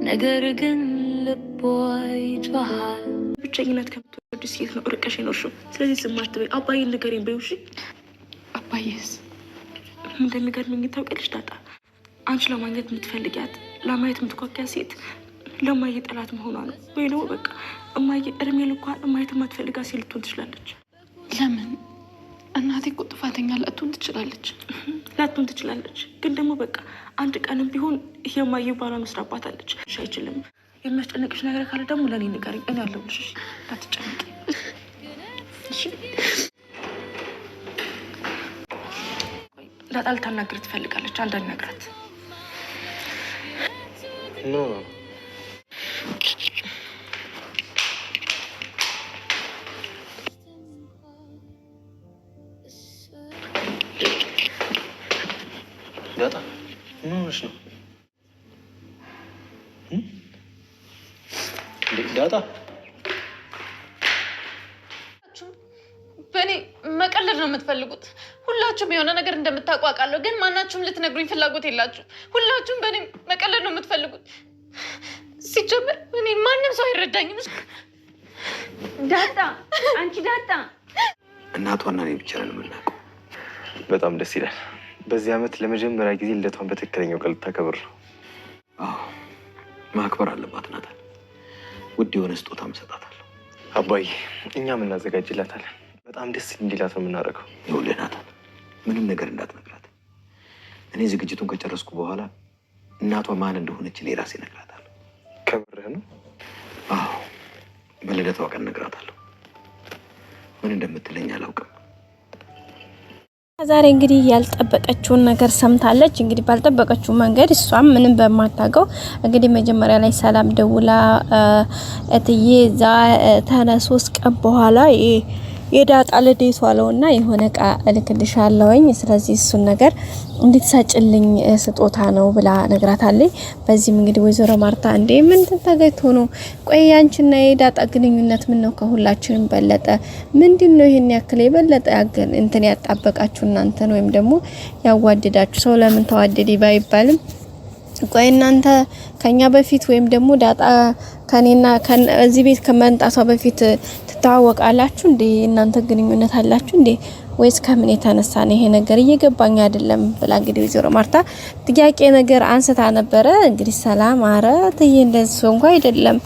ነገር ግን ልቦይ ጮሃል ብቸኝነት ከምትወድ ሴት ነው ርቀሽ የኖርሽው። ስለዚህ ዝም አትበይ። አባዬን ንገሪኝ በይው እሺ። አባዬስ እንደሚገርመኝ ታውቂያለሽ ዳጣ፣ አንቺ ለማግኘት የምትፈልጊያት ለማየት የምትጓጓት ሴት ለማየ ጠላት መሆኗ ነው። ወይ ነው በቃ እማዬ እድሜ ልኳን እማየት የማትፈልጋት ሴት ልትሆን ትችላለች። ለምን? እናቴ እኮ ጥፋተኛ ላትሆን ትችላለች። ግን ደግሞ በቃ አንድ ቀንም ቢሆን የማየ ባሏ መስራባታለች። አይችልም። የሚያስጨንቅሽ ነገር ካለ ደግሞ ለእኔ ንገሪኝ፣ እኔ አለሁልሽ። እሺ እንዳትጨነቂ እሺ። ዳጣ ልታናግር ትፈልጋለች። አንዳንድ ነግራት ኖ ዳጣ ምን ሆነሽ ነው? ዳጣ በእኔ መቀለድ ነው የምትፈልጉት? ሁላችሁም የሆነ ነገር እንደምታውቁ አውቃለሁ፣ ግን ማናችሁም ልትነግሩኝ ፍላጎት የላችሁ። ሁላችሁም በእኔ መቀለድ ነው የምትፈልጉት። ሲጀምር እኔ ማንም ሰው አይረዳኝም። ዳጣ አንቺ ዳጣ እናቷና እኔ ብቻ ነን የምናውቀው። በጣም ደስ ይላል። በዚህ ዓመት ለመጀመሪያ ጊዜ ልደቷን በትክክለኛው ቀን ልታከብር ነው። አዎ ማክበር አለባት ናታን። ውድ የሆነ ስጦታ እሰጣታለሁ። አባዬ እኛም እናዘጋጅላታለን። በጣም ደስ እንዲላት ነው የምናደርገው። ይኸውልህ ናታን፣ ምንም ነገር እንዳትነግራት። እኔ ዝግጅቱን ከጨረስኩ በኋላ እናቷ ማን እንደሆነች እኔ ራሴ እነግራታለሁ። ከምርህ ነው? አዎ በልደቷ ቀን እነግራታለሁ። ምን እንደምትለኝ አላውቅም። ዛሬ እንግዲህ ያልጠበቀችውን ነገር ሰምታለች። እንግዲህ ባልጠበቀችው መንገድ እሷም ምንም በማታውቀው እንግዲህ መጀመሪያ ላይ ሰላም ደውላ እትዬ ሶስት ቀን በኋላ የዳጣ ልደቷ አለውና የሆነ እቃ እልክልሻለሁኝ፣ ስለዚህ እሱን ነገር እንድትሰጭልኝ ስጦታ ነው ብላ ነግራታለች። በዚህም እንግዲህ ወይዘሮ ማርታ እንዴ ምን ተገይቶ ነው? ቆይ ያንቺና የዳጣ ግንኙነት ምን ነው ከሁላችንም በለጠ? ምንድነው ይሄን ያክል የበለጠ ያገን እንትን ያጣበቃችሁ እናንተን ወይም ደግሞ ያዋደዳችሁ? ሰው ለምን ተዋደደ ባይባልም ቆይ እናንተ ከኛ በፊት ወይም ደግሞ ዳጣ ከኔና እዚህ ቤት ከመንጣቷ በፊት ትታወቃላችሁ እንዴ? እናንተ ግንኙነት አላችሁ እንዴ? ወይስ ከምን የተነሳ ነው? ይሄ ነገር እየገባኝ አይደለም ብላ እንግዲህ ወይዘሮ ማርታ ጥያቄ ነገር አንስታ ነበረ። እንግዲህ ሰላም አረ ተይ እንደዚህ እንኳን አይደለም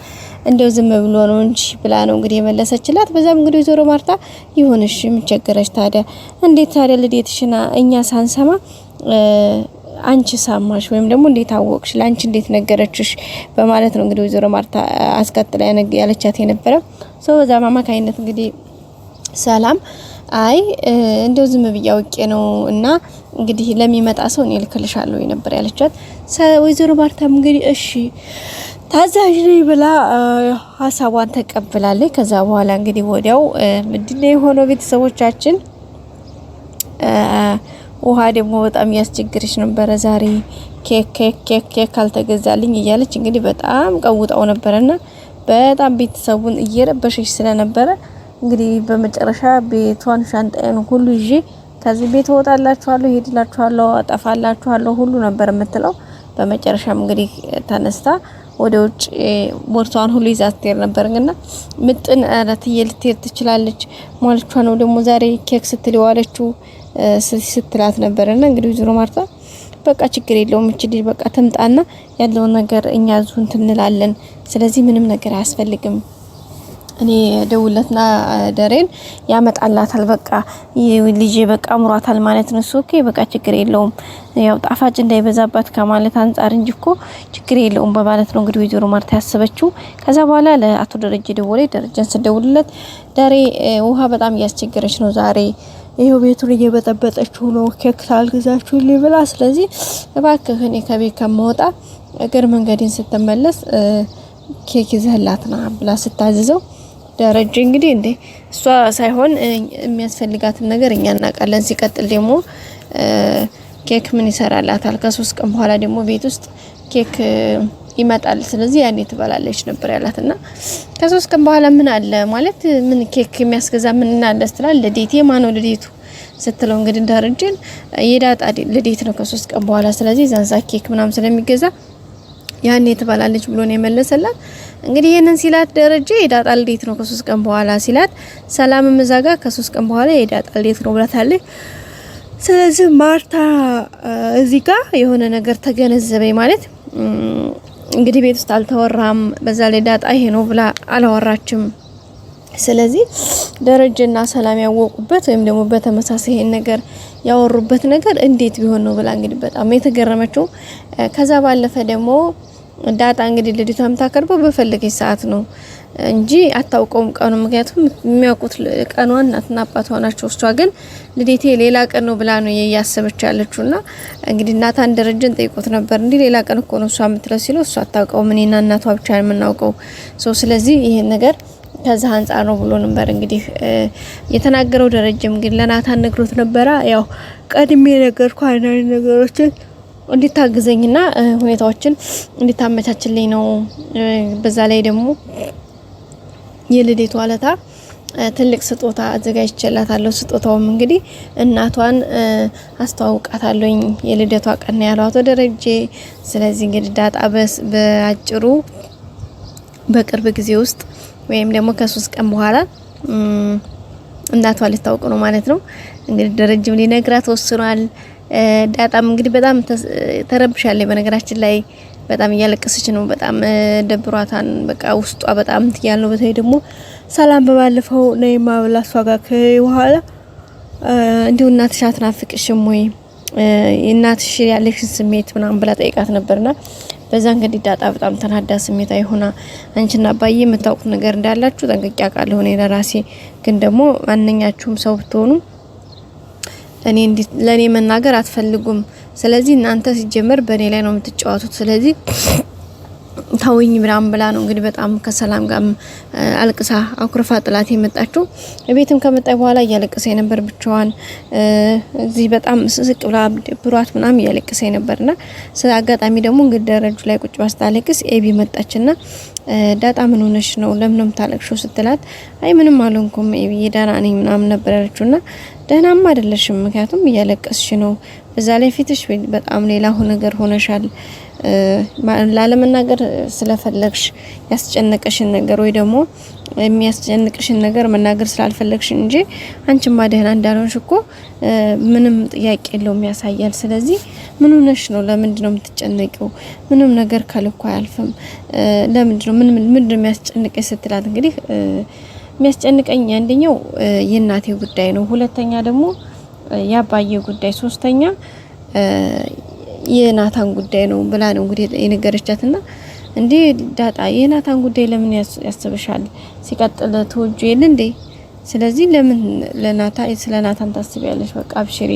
እንደው ዝም ብሎ ነው እንጂ ብላ ነው እንግዲህ የመለሰችላት። በዛም እንግዲህ ወይዘሮ ማርታ ይሁንሽ ምን ቸገረሽ ታዲያ? እንዴት ታዲያ ልዴትሽና እኛ ሳንሰማ አንቺ ሳማሽ ወይም ደግሞ እንዴት አወቅሽ? ላንቺ እንዴት ነገረችሽ? በማለት ነው እንግዲህ ወይዘሮ ማርታ አስከትላ ያለቻት የነበረ ሰው። በዛ ማማካይነት እንግዲህ ሰላም አይ እንደው ዝም ብዬ አውቄ ነው እና እንግዲህ ለሚመጣ ሰው እኔ ልክልሻለሁ ነበር ያለቻት። ወይዘሮ ማርታም እንግዲህ እሺ ታዛዥ ነኝ ብላ ሀሳቧን ተቀብላለች። ከዛ በኋላ እንግዲህ ወዲያው ምንድነው የሆነው ቤተሰቦቻችን ውሃ ደግሞ በጣም ያስቸግርሽ ነበር ዛሬ ኬክ ካልተገዛልኝ እያለች እንግዲህ በጣም ቀውጣው ነበርና በጣም ቤተሰቡን እየረበሸች ስለነበረ እንግዲህ በመጨረሻ ቤቷን ሻንጣዬን ሁሉ ይዤ ከዚህ ቤት ወጣላችኋለሁ፣ ሄድላችኋለሁ፣ አጠፋላችኋለሁ ሁሉ ነበር የምትለው። በመጨረሻም እንግዲህ ተነስታ ወደ ውጭ ቦርሳዋን ሁሉ ይዛ ስትሄድ ነበርና ምጥን አራትዬ ልትሄድ ትችላለች ማለቿ ነው ደግሞ ዛሬ ኬክ ስትልዋለችው ስትላት ነበርና እንግዲህ ወይዘሮ ማርታ በቃ ችግር የለውም እቺ ልጅ በቃ ተምጣና ያለው ነገር እኛ ዙን እንላለን፣ ስለዚህ ምንም ነገር አያስፈልግም፣ እኔ ደውለትና ደሬን ያመጣላታል፣ በቃ ልጅ በቃ አምሯታል ማለት ነው። ኦኬ በቃ ችግር የለውም ያው ጣፋጭ እንዳይበዛባት ከማለት አንፃር እንጂ እኮ ችግር የለውም በማለት ነው እንግዲህ ወይዘሮ ማርታ ያሰበችው። ከዛ በኋላ ለአቶ ደረጀ ደወለች። ደረጀን ስደውልለት ደሬ ውሃ በጣም እያስቸገረች ነው ዛሬ ይሄው ቤቱን እየበጠበጠችው ነው ኬክ ሳልገዛችሁልኝ ብላ፣ ስለዚህ እባክህ እኔ ከቤት ከመውጣ እግር መንገድን ስትመለስ ኬክ ይዘህላትና ብላ ስታዝዘው ደረጀ እንግዲህ እንዴ እሷ ሳይሆን የሚያስፈልጋትን ነገር እኛ እናውቃለን፣ ሲቀጥል ደግሞ ኬክ ምን ይሰራላታል? ከ3 ቀን በኋላ ደግሞ ቤት ውስጥ ኬክ ይመጣል፣ ስለዚህ ያኔ ትበላለች ነበር ያላትና ከ3 ቀን በኋላ ምን አለ ማለት ምን ኬክ የሚያስገዛ ምን አለ ስትላል ለዴቴ ማነው ለዴቱ ስትለው እንግዲህ እንዳርጅን የዳጣ ለዴት ነው ከ3 ቀን በኋላ፣ ስለዚህ ዛንዛ ኬክ ምናም ስለሚገዛ ያኔ ትባላለች ብሎ ነው የመለሰላት። እንግዲህ ይሄንን ሲላት ደረጀ የዳጣ ልዴት ነው ከ3 ቀን በኋላ ሲላት፣ ሰላም መዛጋ ከ3 ቀን በኋላ የዳጣ ልዴት ነው ብላታለች። ስለዚህ ማርታ እዚህ ጋር የሆነ ነገር ተገነዘበኝ ማለት እንግዲህ ቤት ውስጥ አልተወራም። በዛ ላይ ዳጣ ይሄ ነው ብላ አላወራችም። ስለዚህ ደረጀና ሰላም ያወቁበት ወይም ደግሞ በተመሳሳይ ይሄን ነገር ያወሩበት ነገር እንዴት ቢሆን ነው ብላ እንግዲህ በጣም የተገረመችው። ከዛ ባለፈ ደግሞ ዳጣ እንግዲህ ልደቷን ታቀርበው በፈለገች ሰዓት ነው እንጂ አታውቀውም ቀኑ። ምክንያቱም የሚያውቁት ቀኗን እናትና አባቷ ናቸው። እሷ ግን ልደቴ ሌላ ቀን ነው ብላ ነው ያያሰበች ያለችውና እንግዲህ እናታን ደረጀን ጠይቆት ነበር እንዴ ሌላ ቀን እኮ ነው እሷ የምትለው ሲለው እሷ አታውቀውም እኔና እናቷ ብቻ የምናውቀው ሰው። ስለዚህ ይሄን ነገር ከዛ አንፃር ነው ብሎ ነበር እንግዲህ የተናገረው። ደረጀም ግን ለናታን ነግሮት ነበር ያው ቀድሜ ነገርኩ አንዳንድ ነገሮችን እንዲታግዘኝና ሁኔታዎችን እንዲታመቻችልኝ ነው። በዛ ላይ ደግሞ የልደቷ ዕለት ትልቅ ስጦታ አዘጋጅቼላታለሁ። ስጦታውም እንግዲህ እናቷን አስተዋውቃታለሁኝ የልደቷ ቀን ያለው አቶ ደረጀ። ስለዚህ እንግዲህ ዳጣ በአጭሩ በቅርብ ጊዜ ውስጥ ወይም ደግሞ ከ3 ቀን በኋላ እናቷ ልታውቅ ነው ማለት ነው። እንግዲህ ደረጀም ሊነግራት ወስኗል። ዳጣም እንግዲህ በጣም ተረብሻለች። በነገራችን ላይ በጣም እያለቀሰች ነው። በጣም ደብሯታን በቃ ውስጧ በጣም ትያለው። በተለይ ደግሞ ሰላም በባለፈው ነይማ ብላሷ ጋር ከኋላ እንዲሁ እናትሽ አትናፍቅሽም ወይ እናትሽ ያለሽን ስሜት ምናምን ብላ ጠይቃት ነበርና በዛ እንግዲህ ዳጣ በጣም ተናዳ ስሜታዊ ሆና አንቺና አባዬ የምታውቁት ነገር እንዳላችሁ ጠንቅቄ አውቃለሁ እኔ ለራሴ ግን ደግሞ ማንኛችሁም ሰው ብትሆኑ እኔ ለኔ መናገር አትፈልጉም። ስለዚህ እናንተ ሲጀመር በኔ ላይ ነው የምትጫወቱት። ስለዚህ ታውኝ ብላ ነው እንግዲህ በጣም ከሰላም ጋር አልቅሳ አኩርፋ ጥላት የመጣችው። ቤትም ከመጣይ በኋላ እያለቀሰ ነበር ብቻዋን። እዚህ በጣም ስስቅ ብላ ብሯት ምናምን እያለቀሰ ነበርና ስለ አጋጣሚ ደግሞ እንግዲህ ደረጁ ላይ ቁጭ ባስታለቅስ ኤቢ መጣችና ዳጣ ምን ሆነሽ ነው ለምንም ታለቅሽው ስትላት አይ ምንም አልሆንኩም ኤቢ ደህና ነኝ ምናምን ነበር ያለችውና ደህናማ አይደለሽም ምክንያቱም እያለቀስሽ ነው በዛ ላይ ፊትሽ በጣም ሌላ ነገር ሆነሻል ላለመናገር ስለፈለግሽ ያስጨነቀሽን ነገር ወይ ደግሞ የሚያስጨንቅሽን ነገር መናገር ስላልፈለግሽ እንጂ አንቺማ ደህና እንዳልሆንሽ እኮ ምንም ጥያቄ የለውም ያሳያል። ስለዚህ ምን ሆነሽ ነው ለምንድነው የምትጨነቂው ምንም ነገር ካልኩ አያልፍም ለምንድነው ምንድነው የሚያስጨንቀኝ ስትላት እንግዲህ የሚያስጨንቀኝ አንደኛው የእናቴ ጉዳይ ነው፣ ሁለተኛ ደግሞ ያባዬ ጉዳይ፣ ሶስተኛ የናታን ጉዳይ ነው ብላ ነው እንግዲህ የነገረቻትና እንዴ ዳጣ የናታን ጉዳይ ለምን ያስብሻል ሲቀጥል ተወጁ የለ እንዴ ስለዚህ ለምን ስለ ናታን ታስቢያለሽ በቃ አብሽሪ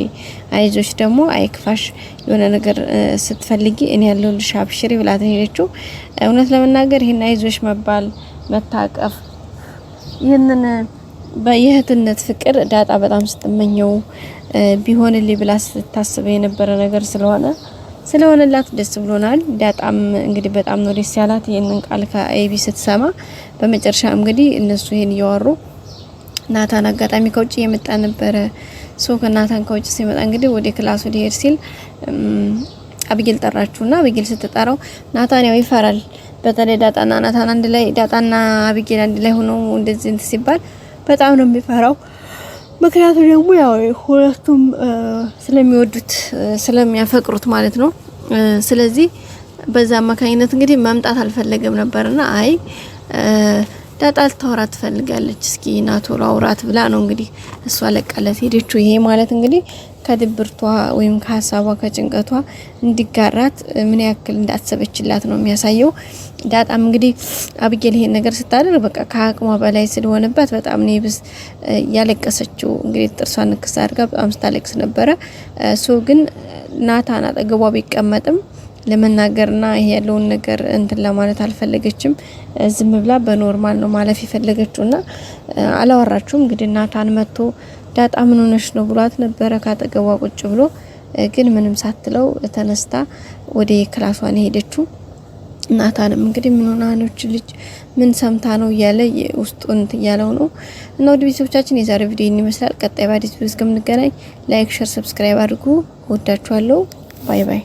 አይዞሽ ደግሞ አይክፋሽ የሆነ ነገር ስትፈልጊ እኔ ያለሁልሽ አብሽሪ ብላት ሄደችው። እውነት ለመናገር ይሄን አይዞሽ መባል መታቀፍ ይሄንን በየህትነት ፍቅር ዳጣ በጣም ስትመኘው ቢሆንልኝ ብላ ስታስብ የነበረ ነገር ስለሆነላት ደስ ብሎናል። ዳጣም እንግዲህ በጣም ነው ደስ ያላት ይሄንን ቃል ከኤቢ ስትሰማ። በመጨረሻ እንግዲህ እነሱ ይሄን እያወሩ ናታን አጋጣሚ ከውጭ የመጣ ነበረ። ከናታን ከውጭ ሲመጣ እንግዲህ ወደ ክላሱ ሊሄድ ሲል አብጌል ጠራችውና አብጌል ስትጠራው ናታን ያው ይፈራል። በተለይ ዳጣና ናታን አንድ ላይ ዳጣና አብጌል አንድ ላይ ሆነው እንደዚህ እንት ሲባል በጣም ነው የሚፈራው። ምክንያቱም ደግሞ ያው ሁለቱም ስለሚወዱት ስለሚያፈቅሩት ማለት ነው። ስለዚህ በዛ አማካኝነት እንግዲህ መምጣት አልፈለገም ነበርና አይ ዳጣ ልታወራ ትፈልጋለች እስኪ ናቶሎ አውራት ብላ ነው እንግዲህ እሷ ለቀለት ሄደችው። ይሄ ማለት እንግዲህ ከድብርቷ ወይም ከሀሳቧ ከጭንቀቷ እንዲጋራት ምን ያክል እንዳሰበችላት ነው የሚያሳየው። ዳጣም እንግዲህ አብጌል ይሄን ነገር ስታደርግ በቃ ከአቅሟ በላይ ስለሆነባት በጣም ነው ይብስ ያለቀሰችው። እንግዲህ ጥርሷን ንክስ አድርጋ በጣም ስታለቅስ ነበረ። ግን ናታን አጠገቧ ቢቀመጥም ለመናገርና ይሄ ያለውን ነገር እንትን ለማለት አልፈለገችም። ዝም ብላ በኖርማል ነው ማለፍ የፈለገችውና አላወራችውም። እንግዲህ ናታን መጥቶ ዳጣ ምን ሆነሽ ነው ብሏት ነበረ ካጠገቧ ቁጭ ብሎ። ግን ምንም ሳትለው ተነስታ ወደ ክላሷን ሄደችው። ናታንም እንግዲህ ምን ሆና ነው ልጅ ምን ሰምታ ነው እያለ ውስጡን ያለው ነው። እና ወደ ቤተሰቦቻችን የዛሬው ቪዲዮ ይመስላል። ቀጣይ በአዲስ ቪዲዮ እስከምንገናኝ ላይክ፣ ሼር፣ ሰብስክራይብ አድርጉ። ወዳችኋለሁ። ባይ ባይ።